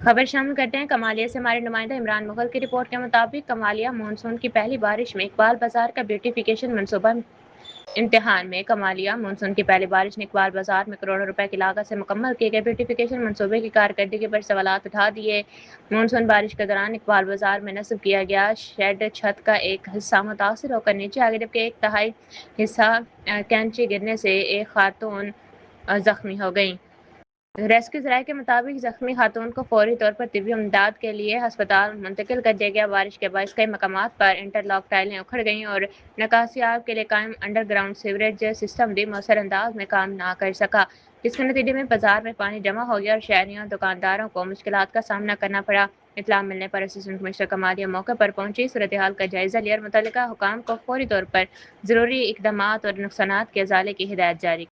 خبر شامل کرتے ہیں کمالیہ سے ہمارے نمائندہ عمران مغل کی رپورٹ کے مطابق کمالیہ مونسون کی پہلی بارش میں اقبال بازار کا بیوٹیفیکیشن منصوبہ امتحان میں کمالیہ مونسون کی پہلی بارش نے اقبال بازار میں کروڑوں روپے کی لاگت سے مکمل کیے گئے بیوٹیفیکیشن منصوبے کی کارکردگی پر سوالات اٹھا دیے۔ مونسون بارش کے دوران اقبال بازار میں نصب کیا گیا شیڈ چھت کا ایک حصہ متاثر ہو کر نیچے آ گیا جبکہ ایک تہائی حصہ کینچی گرنے سے ایک خاتون زخمی ہو گئیں۔ ریسکیو ذرائع کے مطابق زخمی خاتون کو فوری طور پر طبی امداد کے لیے ہسپتال منتقل کر دیا گیا۔ بارش کے باعث کئی مقامات پر انٹرلاک ٹائلیں اکھڑ گئیں اور نکاسی آب کے لیے قائم انڈر گراؤنڈ سیوریج سسٹم بھی مؤثر انداز میں کام نہ کر سکا، جس کے نتیجے میں بازار میں پانی جمع ہو گیا اور شہریوں اور دکانداروں کو مشکلات کا سامنا کرنا پڑا۔ اطلاع ملنے پر اسسٹنٹ کمشنر کمالیہ موقع پر پہنچی، صورتحال کا جائزہ لیا اور متعلقہ حکام کو فوری طور پر ضروری اقدامات اور نقصانات کے ازالے کی ہدایت جاری